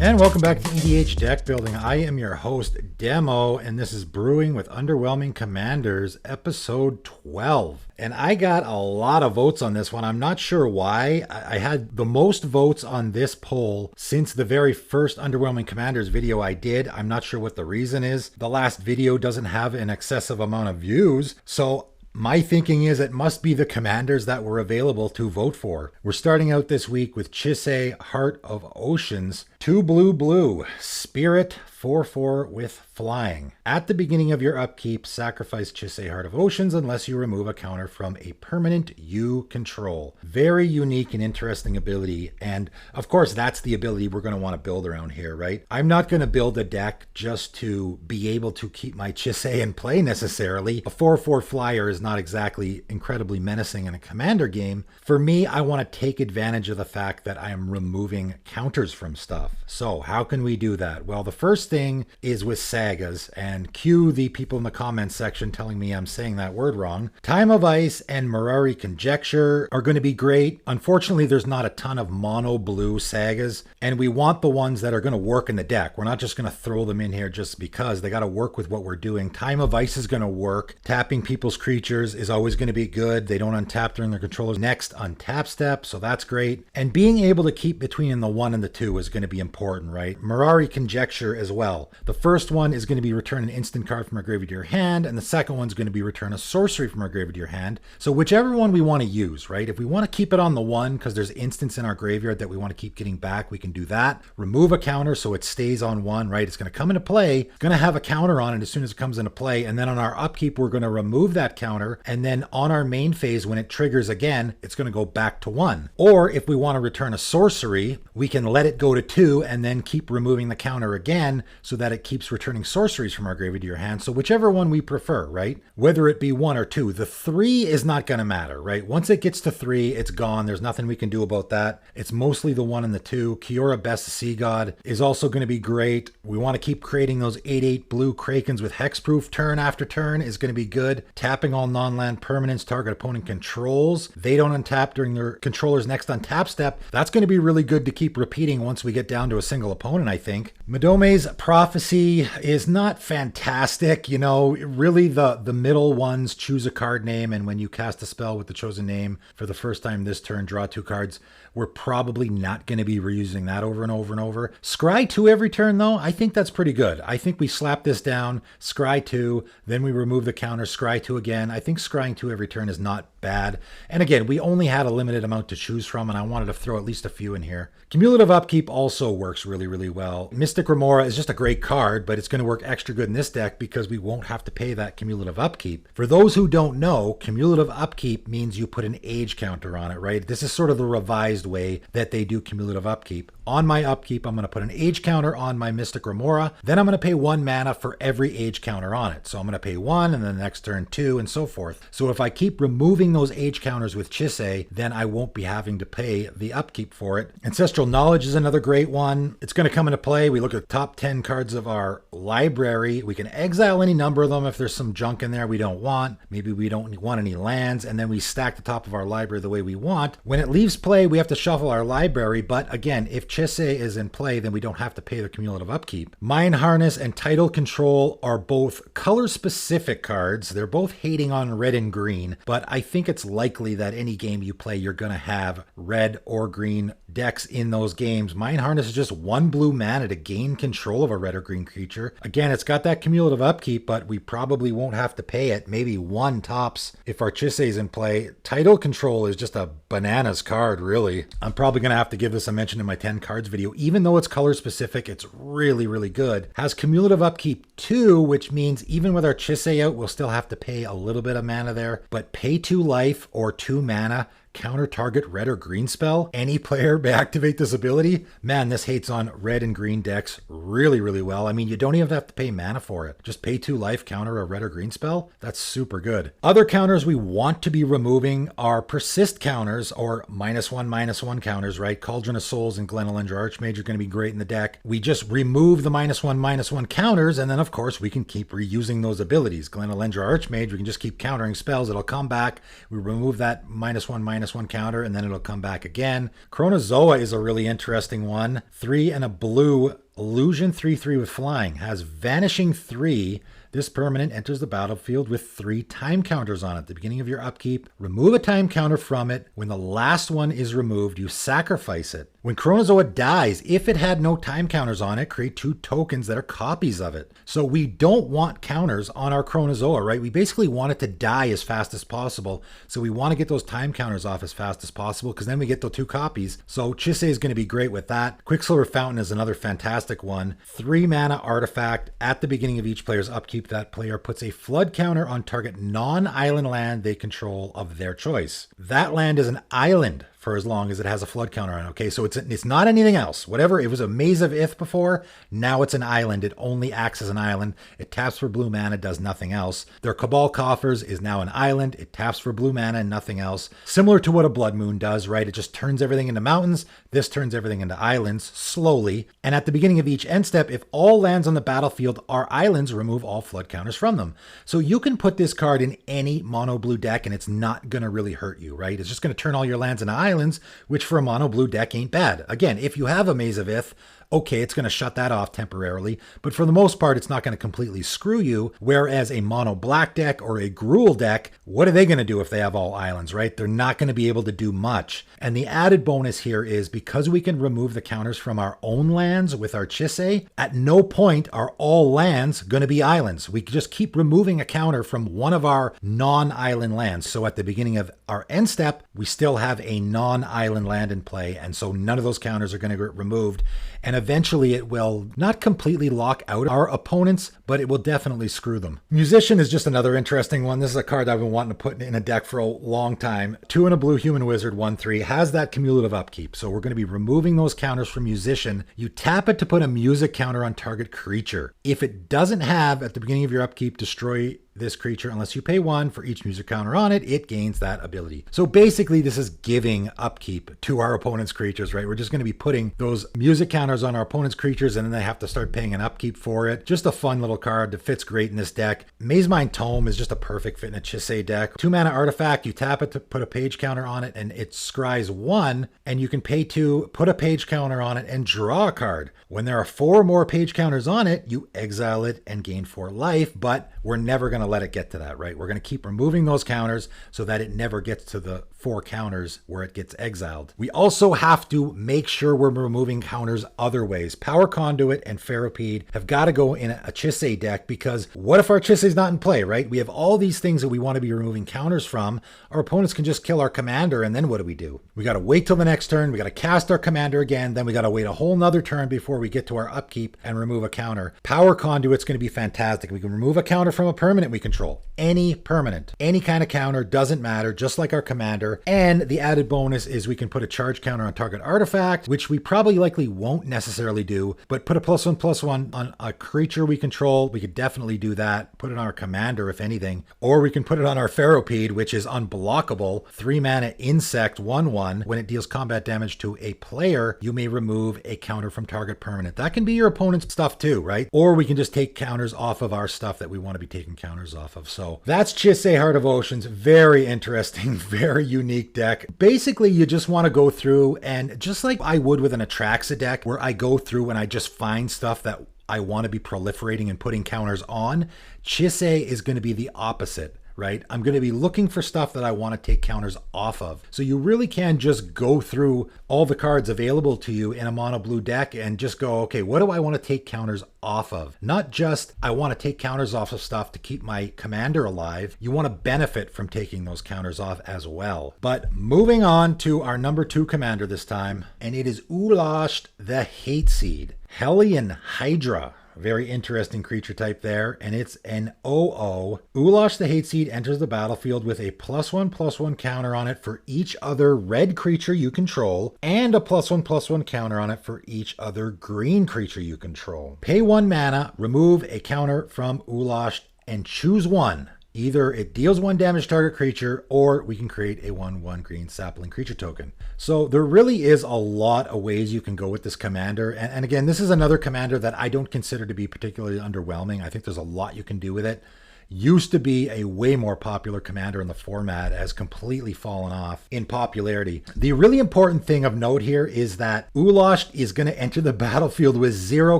And welcome back to EDH Deck Building. I am your host, Demo, and this is Brewing with Underwhelming Commanders, episode 12. And I got a lot of votes on this one. I'm not sure why. I had the most votes on this poll since the very first Underwhelming Commanders video I did. I'm not sure what the reason is. The last video doesn't have an excessive amount of views, so my thinking is it must be the commanders that were available to vote for. We're starting out this week with Chisei, Heart of Oceans, 2 blue, Spirit, 4/4 with Flying. At the beginning of your upkeep, sacrifice Chisei, Heart of Oceans unless you remove a counter from a permanent you control. Very unique and interesting ability, and of course that's the ability we're going to want to build around here, right? I'm not going to build a deck just to be able to keep my Chisei in play necessarily. A 4/4 flyer is not exactly incredibly menacing in a commander game. For me, I want to take advantage of the fact that I am removing counters from stuff. So how can we do that? Well, the first thing is with sagas, and cue the people in the comments section telling me I'm saying that word wrong. Time of Ice and Mirari Conjecture are going to be great. Unfortunately, there's not a ton of mono blue sagas, and we want the ones that are going to work in the deck. We're not just going to throw them in here just because. They got to work with what we're doing. Time of Ice is going to work. Tapping people's creatures is always going to be good. They don't untap during their controller's next untap step, so that's great. And being able to keep between the 1 and the 2 is going to be important, right? Mirari Conjecture as well. The first one is going to be return an instant card from our graveyard to your hand, and the second one's going to be return a sorcery from our graveyard to your hand. So whichever one we want to use, right? If we want to keep it on the 1 because there's instants in our graveyard that we want to keep getting back, we can do that. Remove a counter so it stays on 1, right? It's going to come into play, it's going to have a counter on it as soon as it comes into play, and then on our upkeep we're going to remove that counter, and then on our main phase when it triggers again, it's going to go back to 1. Or if we want to return a sorcery, we can let it go to 2 and then keep removing the counter again so that it keeps returning sorceries from our graveyard to your hand. So whichever one we prefer, right? Whether it be 1 or 2. The 3 is not going to matter, right? Once it gets to 3, it's gone. There's nothing we can do about that. It's mostly the 1 and the 2. Kiora, Best Sea God is also going to be great. We want to keep creating those 8/8 blue Krakens with hexproof turn after turn is going to be good. Tapping all non-land permanents target opponent controls. They don't untap during their controller's next untap step. That's going to be really good to keep repeating once we get down to a single opponent, I think. Madome's Prophecy is not fantastic. You know, really the middle ones, choose a card name, and when you cast a spell with the chosen name for the first time this turn, draw 2 cards. We're probably not going to be reusing that over and over and over. Scry 2 every turn, though, I think that's pretty good. I think we slap this down, scry 2, then we remove the counter, scry 2 again. I think scrying 2 every turn is not bad. And again, we only had a limited amount to choose from, and I wanted to throw at least a few in here. Cumulative Upkeep also works really, really well. Mystic Remora is just a great card, but it's going to work extra good in this deck because we won't have to pay that cumulative upkeep. For those who don't know, cumulative upkeep means you put an age counter on it, right? This is sort of the revised way that they do cumulative upkeep. On my upkeep, I'm going to put an age counter on my Mystic Remora. Then I'm going to pay 1 mana for every age counter on it. So I'm going to pay 1, and then the next turn 2, and so forth. So if I keep removing those age counters with Chisei, then I won't be having to pay the upkeep for it. Ancestral Knowledge is another great one. It's going to come into play. We look at the top 10 cards of our library. We can exile any number of them if there's some junk in there we don't want. Maybe we don't want any lands, and then we stack the top of our library the way we want. When it leaves play, we have to shuffle our library, but again, if Chisei is in play, then we don't have to pay the cumulative upkeep. Mind Harness and Title Control are both color-specific cards. They're both hating on red and green, but I think it's likely that any game you play, you're going to have red or green decks in those games. Mind Harness is just 1 blue mana to gain control of a red or green creature. Again, it's got that cumulative upkeep, but we probably won't have to pay it. Maybe 1 tops if our Chisei is in play. Title Control is just a bananas card, really. I'm probably going to have to give this a mention in my 10 cards video. Even though it's color specific, it's really, really good. Has cumulative upkeep 2, which means even with our Chisei out, we'll still have to pay a little bit of mana there, but pay 2 life or 2 mana counter target red or green spell. Any player may activate this ability. Man, this hates on red and green decks really, really well. I mean, you don't even have to pay mana for it. Just pay 2 life, counter a red or green spell. That's super good. Other counters we want to be removing are persist counters or -1/-1 counters, right? Cauldron of Souls and Glenelendra Archmage are going to be great in the deck. We just remove the -1/-1 counters, and then of course we can keep reusing those abilities. Glenelendra Archmage, we can just keep countering spells. It'll come back. We remove that -1/-1 -1 counter, and then it'll come back again. Chronozoa is a really interesting one. 3 and a blue illusion 3/3 with flying. Has vanishing 3. This permanent enters the battlefield with 3 time counters on it. At the beginning of your upkeep, remove a time counter from it. When the last one is removed, you sacrifice it. When Chronozoa dies, if it had no time counters on it, create 2 tokens that are copies of it. So we don't want counters on our Chronozoa, right? We basically want it to die as fast as possible. So we want to get those time counters off as fast as possible, because then we get the 2 copies. So Chisei is going to be great with that. Quicksilver Fountain is another fantastic one. 3 mana artifact. At the beginning of each player's upkeep, that player puts a flood counter on target non-island land they control of their choice. That land is an island for as long as it has a flood counter on it. Okay, so it's not anything else. Whatever, it was a Maze of Ith before, now it's an island. It only acts as an island. It taps for blue mana, does nothing else. Their Cabal Coffers is now an island. It taps for blue mana and nothing else. Similar to what a Blood Moon does, right? It just turns everything into mountains. This turns everything into islands, slowly. And at the beginning of each end step, if all lands on the battlefield are islands, remove all flood counters from them. So you can put this card in any mono blue deck and it's not going to really hurt you, right? It's just going to turn all your lands into islands, which for a mono blue deck ain't bad. Again, if you have a Maze of Ith, okay, it's going to shut that off temporarily, but for the most part, it's not going to completely screw you. Whereas a mono black deck or a Gruul deck, what are they going to do if they have all islands, right? They're not going to be able to do much. And the added bonus here is because we can remove the counters from our own lands with our Chisei, at no point are all lands going to be islands. We just keep removing a counter from one of our non-island lands. So at the beginning of our end step, we still have a non-island land in play, and so none of those counters are going to get removed. And eventually it will not completely lock out our opponents, but it will definitely screw them. Musician is just another interesting one. This is a card I've been wanting to put in a deck for a long time. 2 and a blue human wizard, 1/3, has that cumulative upkeep. So we're going to be removing those counters from Musician. You tap it to put a music counter on target creature. If it doesn't have, at the beginning of your upkeep, destroy this creature unless you pay 1 for each music counter on it, it gains that ability. So basically this is giving upkeep to our opponent's creatures, right? We're just going to be putting those music counters on our opponent's creatures and then they have to start paying an upkeep for it. Just a fun little card that fits great in this deck. Mazemind Tome is just a perfect fit in a Chisei deck. 2 mana artifact, you tap it to put a page counter on it and it scries 1, and you can pay 2, put a page counter on it and draw a card. When there are 4 more page counters on it, you exile it and gain 4 life, but we're never going to let it get to that, right? We're going to keep removing those counters so that it never gets to the 4 counters where it gets exiled. We also have to make sure we're removing counters other ways. Power Conduit and Ferropede have got to go in a Chisei deck, because what if our Chisei's not in play, right? We have all these things that we want to be removing counters from. Our opponents can just kill our commander, and then what do? We got to wait till the next turn. We got to cast our commander again. Then we got to wait a whole nother turn before we get to our upkeep and remove a counter. Power Conduit's going to be fantastic. We can remove a counter from a permanent we control. Any permanent. Any kind of counter, doesn't matter, just like our commander. And the added bonus is we can put a charge counter on target artifact, which we probably likely won't necessarily do, but put a +1/+1 on a creature we control. We could definitely do that. Put it on our commander, if anything. Or we can put it on our Ferropede, which is unblockable. 3 mana insect, 1/1. When it deals combat damage to a player, you may remove a counter from target permanent. That can be your opponent's stuff too, right? Or we can just take counters off of our stuff that we want to be taking counters off of. So that's Chisei Heart of Oceans. Very interesting, very unique deck. Basically, you just want to go through and just like I would with an Atraxa deck, where I go through and I just find stuff that I want to be proliferating and putting counters on, Chisei is going to be the opposite. Right? I'm going to be looking for stuff that I want to take counters off of. So you really can just go through all the cards available to you in a mono blue deck and just go, okay, what do I want to take counters off of? Not just I want to take counters off of stuff to keep my commander alive. You want to benefit from taking those counters off as well. But moving on to our number 2 commander this time, and it is Ulasht the Hateseed. Hellion Hydra. Very interesting creature type there, and it's an 0/0. Ulasht the Hateseed enters the battlefield with a +1/+1 counter on it for each other red creature you control, and a +1/+1 counter on it for each other green creature you control. Pay 1 mana, remove a counter from Ulasht, and choose one. Either it deals 1 damage to target creature, or we can create a 1/1 green sapling creature token. So there really is a lot of ways you can go with this commander. And again, this is another commander that I don't consider to be particularly underwhelming. I think there's a lot you can do with it. used to be a way more popular commander in the format, has completely fallen off in popularity. The really important thing of note here is that Ulasht is going to enter the battlefield with 0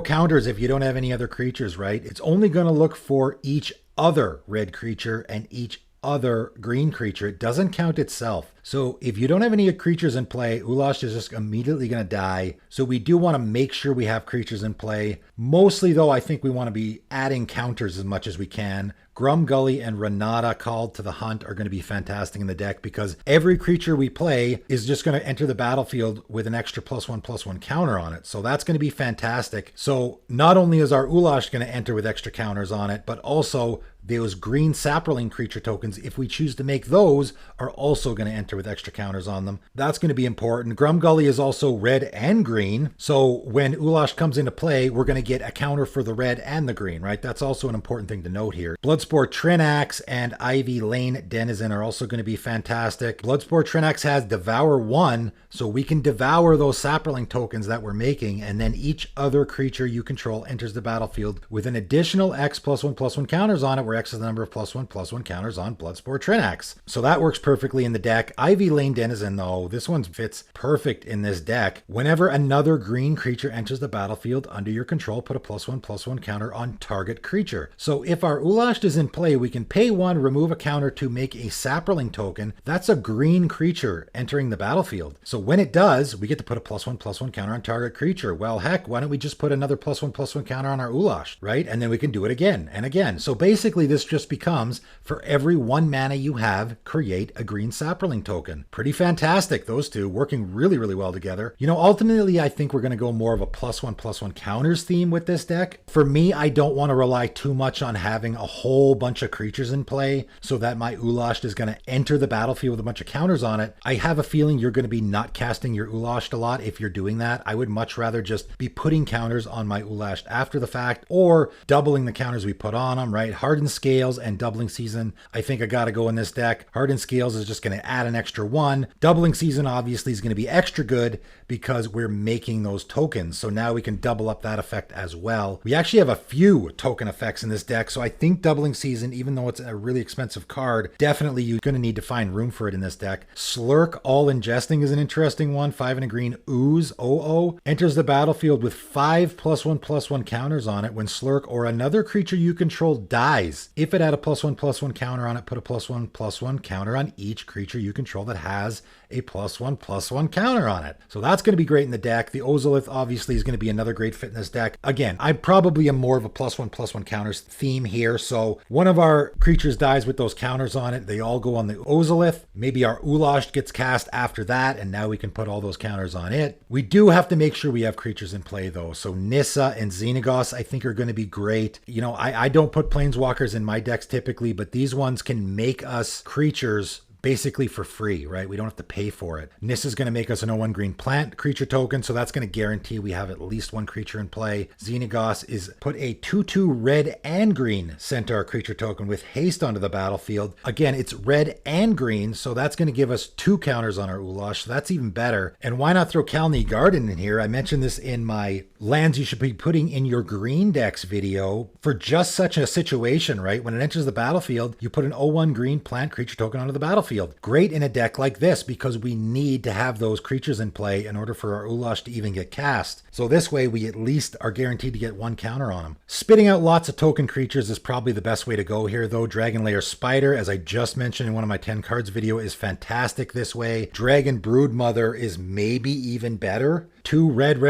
counters if you don't have any other creatures, right? It's only going to look for each other red creature and each other green creature. It doesn't count itself. So if you don't have any creatures in play, Ulasht is just immediately going to die. So we do want to make sure we have creatures in play. Mostly though, I think we want to be adding counters as much as we can. Grumgully and Renata Called to the Hunt are going to be fantastic in the deck because every creature we play is just going to enter the battlefield with an extra +1/+1 counter on it. So that's going to be fantastic. So not only is our Ulasht going to enter with extra counters on it, but also those green Saproling creature tokens, if we choose to make those, are also going to enter with extra counters on them. That's going to be important. Grumgully is also red and green. So when Ulasht comes into play, we're going to get a counter for the red and the green, right? That's also an important thing to note here. Bloodsport Trinax and Ivy Lane Denizen are also going to be fantastic. Bloodsport Trinax has Devour 1, so we can devour those Saproling tokens that we're making, and then each other creature you control enters the battlefield with an additional X +1/+1 counters on it, where X is the number of +1/+1 counters on Bloodsport Trinax. So that works perfectly in the deck. Ivy Lane Denizen, though, this one fits perfect in this deck. Whenever another green creature enters the battlefield under your control, put a +1/+1 counter on target creature. So if our Ulasht is in play, we can pay 1, remove a counter to make a Saproling token. That's a green creature entering the battlefield. So when it does, we get to put a +1/+1 counter on target creature. Well, heck, why don't we just put another +1/+1 counter on our Ulasht, right? And then we can do it again and again. So basically this just becomes, for every 1 mana you have, create a green Saproling token. Pretty fantastic, those two working really, really well together. You know, ultimately, I think we're going to go more of a +1/+1 counters theme with this deck. For me, I don't want to rely too much on having a whole bunch of creatures in play so that my Ulasht is going to enter the battlefield with a bunch of counters on it. I have a feeling you're going to be not casting your Ulasht a lot if you're doing that. I would much rather just be putting counters on my Ulasht after the fact, or doubling the counters we put on them, right? Hardened Scales and Doubling Season, I think I got to go in this deck. Hardened Scales is just going to add an extra 1. Doubling Season obviously is going to be extra good because we're making those tokens. So now we can double up that effect as well. We actually have a few token effects in this deck. So I think Doubling Season, even though it's a really expensive card, definitely you're going to need to find room for it in this deck. Slurk All Ingesting is an interesting one. 5 and a green. Ooze, OO, enters the battlefield with 5 +1/+1 counters on it when Slurk or another creature you control dies. If it had a +1/+1 counter on it, put a +1/+1 counter on each creature you control that has a +1/+1 counter on it. So that's going to be great in the deck. The Ozolith obviously is going to be another great fit in this deck. Again, I probably am more of a +1/+1 counters theme here. So one of our creatures dies with those counters on it. They all go on the Ozolith. Maybe our Ulasht gets cast after that, and now we can put all those counters on it. We do have to make sure we have creatures in play though. So Nissa and Xenagos I think are going to be great. You know, I don't put Planeswalkers in my decks typically, but these ones can make us creatures basically for free, right? We don't have to pay for it. Nissa is going to make us an 0/1 green plant creature token, so that's going to guarantee we have at least 1 creature in play. Xenagos is put a 2/2 red and green Centaur creature token with haste onto the battlefield. Again, it's red and green, so that's going to give us 2 counters on our Ulasht, so that's even better. And why not throw Kalni Garden in here? I mentioned this in my lands you should be putting in your green decks video for just such a situation, right? When it enters the battlefield, you put an 0/1 green plant creature token onto the battlefield. Great in a deck like this because we need to have those creatures in play in order for our Ulasht to even get cast. So this way we at least are guaranteed to get 1 counter on them. Spitting out lots of token creatures is probably the best way to go here though. Dragonlair Spider, as I just mentioned in one of my 10 cards video, is fantastic this way. Dragon Broodmother is maybe even better. 2 red,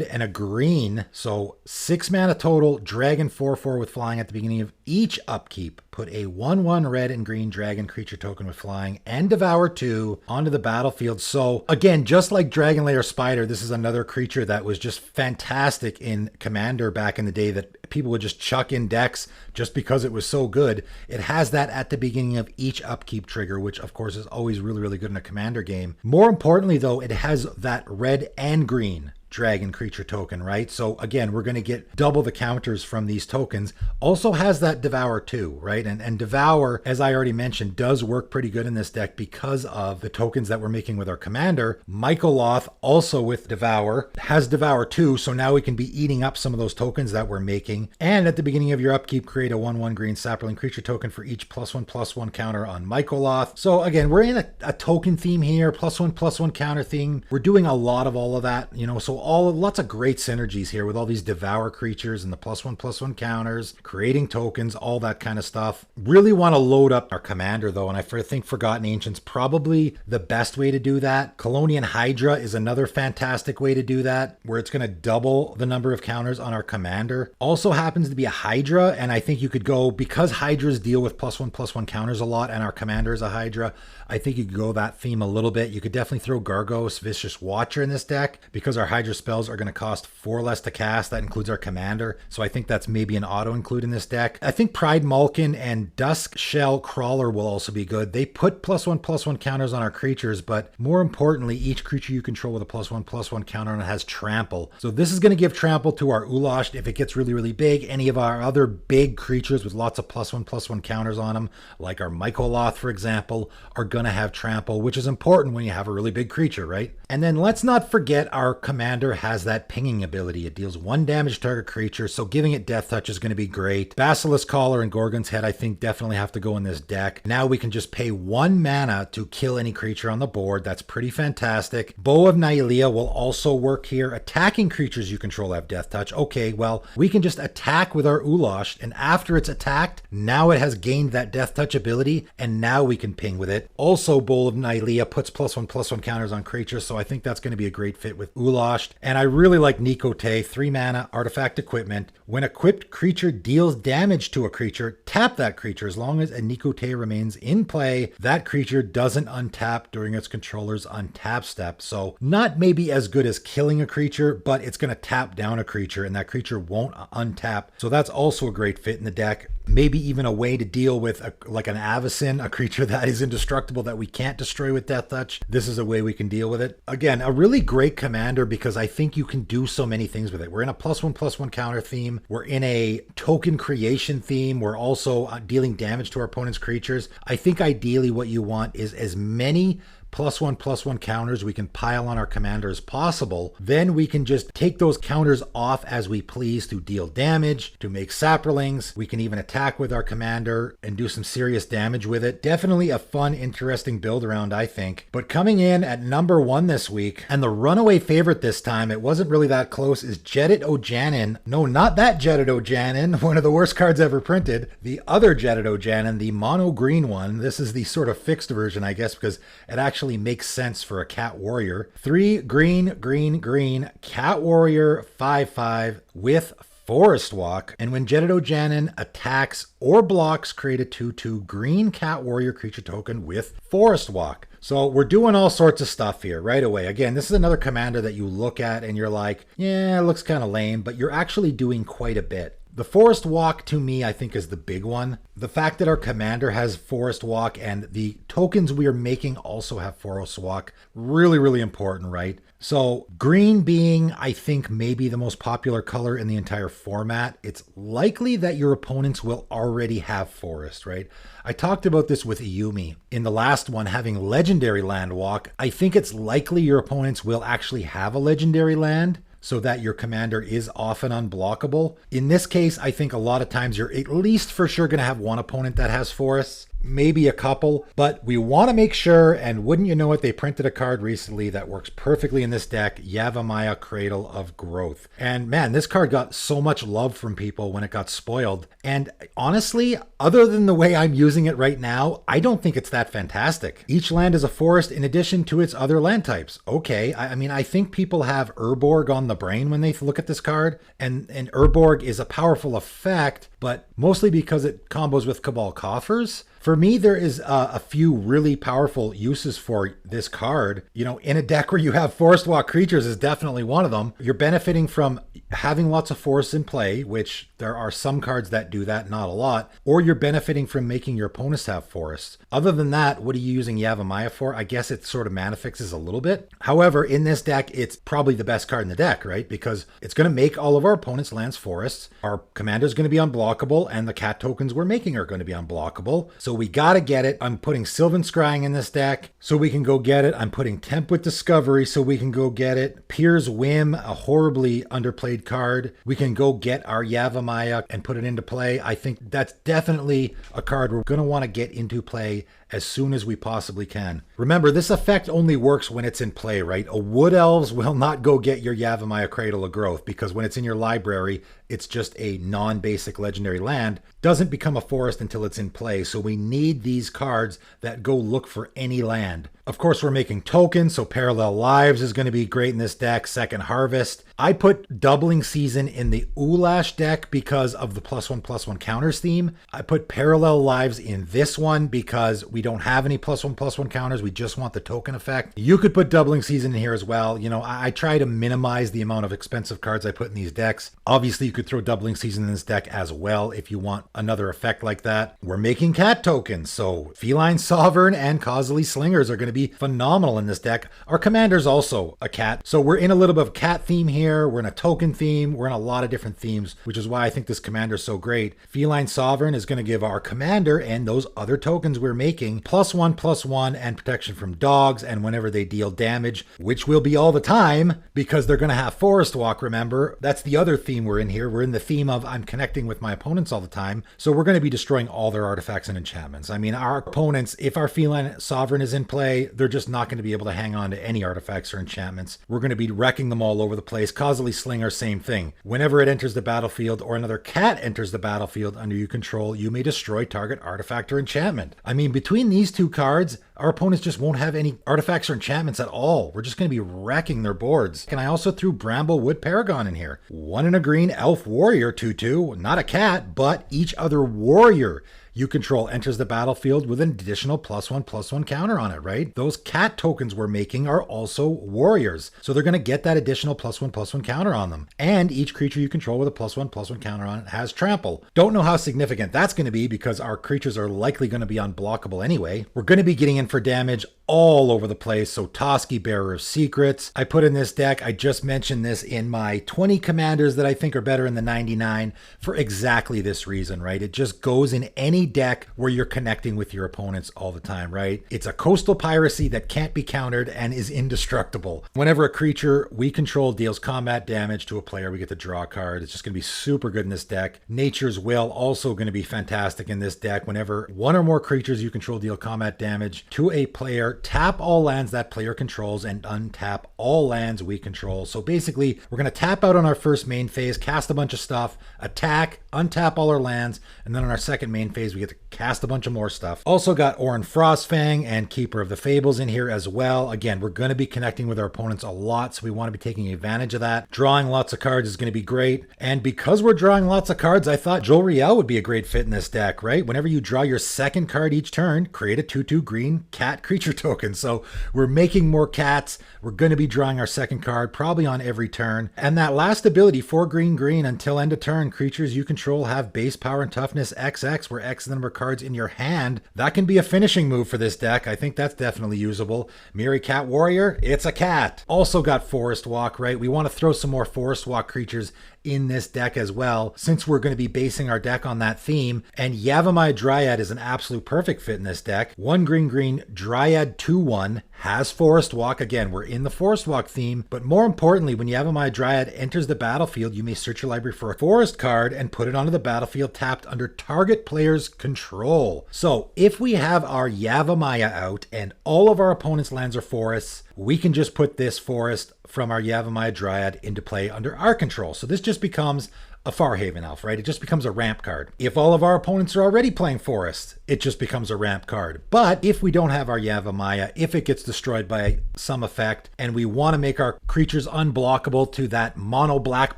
and a green. So 6 mana total. Dragon 4/4 with flying at the beginning of each upkeep. Put a 1/1 red and green dragon creature token with flying and Devour 2 onto the battlefield. So again, just like Dragonlair Spider, this is another creature that was just fantastic in Commander back in the day that people would just chuck in decks just because it was so good. It has that at the beginning of each upkeep trigger, which of course is always really, really good in a Commander game. More importantly though, it has that red and green dragon creature token, right? So again, we're going to get double the counters from these tokens. Also has that Devour too, right? And Devour, as I already mentioned, does work pretty good in this deck because of the tokens that we're making with our commander. Mycoloth, also with Devour, has Devour too, so now we can be eating up some of those tokens that we're making. And at the beginning of your upkeep, create a 1/1 green sapling creature token for each +1/+1 counter on Mycoloth. So again, we're in a token theme here, +1/+1 counter theme. We're doing a lot of all of that, so lots of great synergies here with all these Devour creatures and the +1/+1 counters, creating tokens, all that kind of stuff. Really want to load up our commander though, and I think Forgotten Ancient's probably the best way to do that. Colonian Hydra is another fantastic way to do that, where it's going to double the number of counters on our commander. Also happens to be a Hydra, and I think you could go, because Hydras deal with +1/+1 counters a lot, and our commander is a Hydra, I think you could go that theme a little bit. You could definitely throw Gargos, Vicious Watcher in this deck, because our Hydra spells are going to cost 4 less to cast. That includes our commander, so I think that's maybe an auto include in this deck. I think Pride Malkin and Dusk Shell Crawler will also be good. They put +1/+1 counters on our creatures, but more importantly, each creature you control with a +1/+1 counter on it has trample. So this is going to give trample to our Ulasht if it gets really, really big. Any of our other big creatures with lots of +1/+1 counters on them, like our Mycoloth, for example, are going to have trample, which is important when you have a really big creature, right? And then let's not forget our commander has that pinging ability. It deals 1 damage to target creature, so giving it Death Touch is going to be great. Basilisk Collar and Gorgon's Head, I think, definitely have to go in this deck. Now we can just pay 1 mana to kill any creature on the board. That's pretty fantastic. Bow of Nylea will also work here. Attacking creatures you control have Death Touch. Okay, well, we can just attack with our Ulasht, and after it's attacked, now it has gained that Death Touch ability, and now we can ping with it. Also, Bowl of Nylea puts +1/+1 counters on creatures, so I think that's going to be a great fit with Ulasht. And I really like Nikote, 3 mana, artifact equipment. When equipped creature deals damage to a creature, tap that creature. As long as a Nikote remains in play, that creature doesn't untap during its controller's untap step. So not maybe as good as killing a creature, but it's going to tap down a creature and that creature won't untap. So that's also a great fit in the deck. Maybe even a way to deal with like an Avacyn, a creature that is indestructible that we can't destroy with Death Touch. This is a way we can deal with it. Again, a really great commander because I think you can do so many things with it. We're in a +1/+1 counter theme. We're in a token creation theme. We're also dealing damage to our opponent's creatures. I think ideally what you want is as many +1/+1 counters we can pile on our commander as possible. Then we can just take those counters off as we please to deal damage, to make saplings. We can even attack with our commander and do some serious damage with it. Definitely a fun, interesting build around, I think. But coming in at number 1 this week, and the runaway favorite this time, it wasn't really that close, is Jedit Ojanen. No, not that Jedit Ojanen, one of the worst cards ever printed. The other Jedit Ojanen, the mono green one. This is the sort of fixed version, I guess, because it actually makes sense for a Cat Warrior. 3 green, green, green, Cat Warrior, 5/5 with Forest Walk. And when Jedit Ojanen attacks or blocks, create a 2/2 green Cat Warrior creature token with Forest Walk. So we're doing all sorts of stuff here right away. Again, this is another commander that you look at and you're like, yeah, it looks kind of lame, but you're actually doing quite a bit. The Forest Walk, to me, I think is the big one. The fact that our commander has Forest Walk and the tokens we are making also have Forest Walk, really, really important, right? So green being, I think, maybe the most popular color in the entire format, it's likely that your opponents will already have Forest, right? I talked about this with Iyumi. In the last one, having Legendary Land Walk, I think it's likely your opponents will actually have a Legendary Land, so that your commander is often unblockable. In this case, I think a lot of times you're at least for sure going to have one opponent that has forests, maybe a couple, but we want to make sure, and wouldn't you know it, they printed a card recently that works perfectly in this deck, Yavimaya Cradle of Growth. And man, this card got so much love from people when it got spoiled. And honestly, other than the way I'm using it right now, I don't think it's that fantastic. Each land is a forest in addition to its other land types. Okay, I mean, I think people have Urborg on the brain when they look at this card, and Urborg is a powerful effect, but mostly because it combos with Cabal Coffers. For me, there is a few really powerful uses for this card. You know, in a deck where you have Forest Walk creatures is definitely one of them. You're benefiting from having lots of forests in play, which there are some cards that do that, not a lot, or you're benefiting from making your opponents have forests. Other than that, what are you using Yavimaya for? I guess it sort of mana fixes a little bit. However, in this deck, it's probably the best card in the deck, right? Because it's going to make all of our opponents' lands forests. Our commander's going to be unblockable, and the cat tokens we're making are going to be unblockable. So we got to get it. I'm putting Sylvan Scrying in this deck so we can go get it. I'm putting Tempt with Discovery so we can go get it. Pier's Whim, a horribly underplayed card. We can go get our Yavimaya and put it into play. I think that's definitely a card we're going to want to get into play as soon as we possibly can. Remember, this effect only works when it's in play, right? A Wood Elves will not go get your Yavimaya Cradle of Growth because when it's in your library, it's just a non-basic legendary land. Doesn't become a forest until it's in play, so we need these cards that go look for any land. Of course, we're making tokens, so Parallel Lives is going to be great in this deck. Second Harvest. I put Doubling Season in the Ulasht deck because of the +1/+1 counters theme. I put Parallel Lives in this one because we don't have any +1/+1 counters. We just want the token effect. You could put Doubling Season in here as well. You know, I try to minimize the amount of expensive cards I put in these decks. Obviously, you could throw Doubling Season in this deck as well if you want another effect like that. We're making cat tokens, so Feline Sovereign and Causally Slingers are going to be phenomenal in this deck. Our commander's also a cat, so we're in a little bit of a cat theme here. We're in a token theme. We're in a lot of different themes, which is why I think this commander is so great. Feline Sovereign is going to give our commander and those other tokens we're making +1/+1 and protection from dogs, and whenever they deal damage, which will be all the time because they're going to have Forest Walk, remember. That's the other theme we're in here. We're in the theme of I'm connecting with my opponents all the time, so we're going to be destroying all their artifacts and enchantments. I mean, our opponents, if our Feline Sovereign is in play, they're just not going to be able to hang on to any artifacts or enchantments. We're going to be wrecking them all over the place. Causally Slinger, same thing. Whenever it enters the battlefield or another cat enters the battlefield under your control, you may destroy target artifact or enchantment. I mean, between these two cards, our opponents just won't have any artifacts or enchantments at all. We're just going to be wrecking their boards. And I also threw Bramblewood Paragon in here. 1 and a green elf warrior 2/2, not a cat, but each other warrior you control enters the battlefield with an additional +1/+1 counter on it, right? Those cat tokens we're making are also warriors, so they're going to get that additional +1/+1 counter on them. And each creature you control with a +1/+1 counter on it has trample. Don't know how significant that's going to be because our creatures are likely going to be unblockable anyway. We're going to be getting in for damage all over the place, so Toski, Bearer of Secrets. I put in this deck, I just mentioned this in my 20 commanders that I think are better in the 99 for exactly this reason, right? It just goes in any deck where you're connecting with your opponents all the time, right? It's a coastal piracy that can't be countered and is indestructible. Whenever a creature we control deals combat damage to a player, we get to draw a card. It's just going to be super good in this deck. Nature's Will also going to be fantastic in this deck. Whenever one or more creatures you control deal combat damage to a player, tap all lands that player controls and untap all lands we control. So basically, we're going to tap out on our first main phase, cast a bunch of stuff, attack, untap all our lands, and then on our second main phase, we get to cast a bunch of more stuff. Also got Orin Frostfang and Keeper of the Fables in here as well. Again, we're going to be connecting with our opponents a lot, so we want to be taking advantage of that. Drawing lots of cards is going to be great. And because we're drawing lots of cards, I thought Joel Riel would be a great fit in this deck, right? Whenever you draw your second card each turn, create a 2/2 green cat creature token. So we're making more cats. We're going to be drawing our second card probably on every turn. And that last ability, 4 green green until end of turn, creatures you control have base power and toughness XX, where X is the number of cards in your hand. That can be a finishing move for this deck. I think that's definitely usable. Miri Cat Warrior, it's a cat. Also got Forest Walk, right? We want to throw some more Forest Walk creatures in this deck as well, since we're going to be basing our deck on that theme. And Yavimaya Dryad is an absolute perfect fit in this deck. 1 green green Dryad 2/1 has Forest Walk. Again, we're in the Forest Walk theme, but more importantly, when Yavimaya Dryad enters the battlefield, you may search your library for a forest card and put it onto the battlefield tapped under target player's control. So if we have our Yavimaya out and all of our opponent's lands are forests, we can just put this forest from our Yavimaya Dryad into play under our control. So this just becomes a Farhaven elf, right? It just becomes a ramp card. If all of our opponents are already playing Forest, it just becomes a ramp card. But if we don't have our Yavimaya, if it gets destroyed by some effect, and we want to make our creatures unblockable to that mono black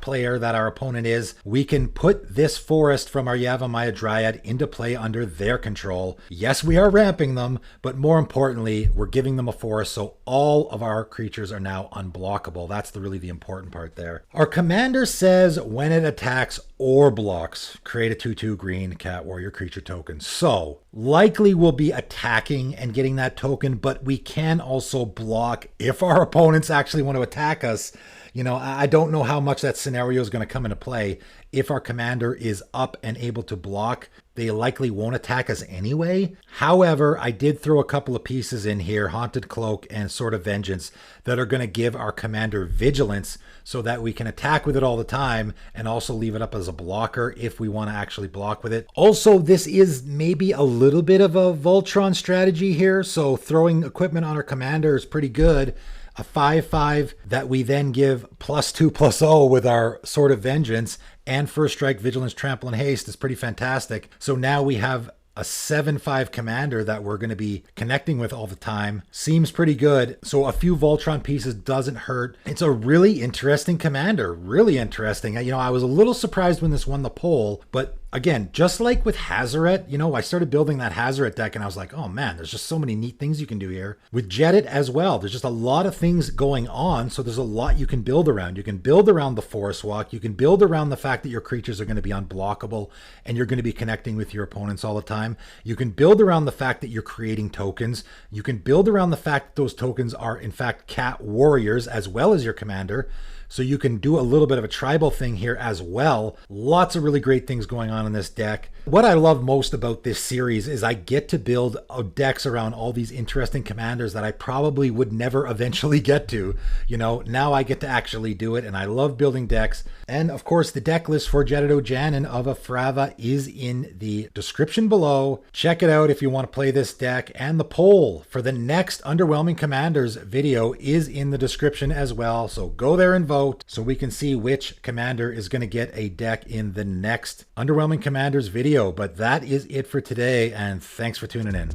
player that our opponent is, we can put this Forest from our Yavimaya Dryad into play under their control. Yes, we are ramping them, but more importantly, we're giving them a Forest, so all of our creatures are now unblockable. That's really the important part there. Our commander says when it attacks or blocks, create a 2/2 green Cat Warrior creature token. So likely we'll be attacking and getting that token, but we can also block if our opponents actually want to attack us. You know, I don't know how much that scenario is going to come into play. If our commander is up and able to block, they likely won't attack us anyway. However, I did throw a couple of pieces in here, Haunted Cloak and Sword of Vengeance, that are going to give our commander vigilance so that we can attack with it all the time and also leave it up as a blocker if we want to actually block with it. Also, this is maybe a little bit of a Voltron strategy here, so throwing equipment on our commander is pretty good. A 5/5 that we then give +2/+0 with our Sword of Vengeance and First Strike, Vigilance, Trample, and Haste is pretty fantastic. So now we have a 7/5 commander that we're going to be connecting with all the time. Seems pretty good. So a few Voltron pieces doesn't hurt. It's a really interesting commander. Really interesting. You know, I was a little surprised when this won the poll, but again, just like with Hazoret, you know, I started building that Hazoret deck and I was like, oh man, there's just so many neat things you can do here. With Jedit as well, there's just a lot of things going on, so there's a lot you can build around. You can build around the Forest Walk, you can build around the fact that your creatures are going to be unblockable and you're going to be connecting with your opponents all the time. You can build around the fact that you're creating tokens. You can build around the fact that those tokens are in fact Cat Warriors as well as your commander. So you can do a little bit of a tribal thing here as well. Lots of really great things going on in this deck. What I love most about this series is I get to build decks around all these interesting commanders that I probably would never eventually get to. You know, now I get to actually do it, and I love building decks. And of course, the deck list for Jedit Ojanen of Efrava is in the description below. Check it out if you want to play this deck. And the poll for the next Underwhelming Commanders video is in the description as well. So go there and vote so we can see which commander is going to get a deck in the next Underwhelming Commanders video. But that is it for today, and thanks for tuning in.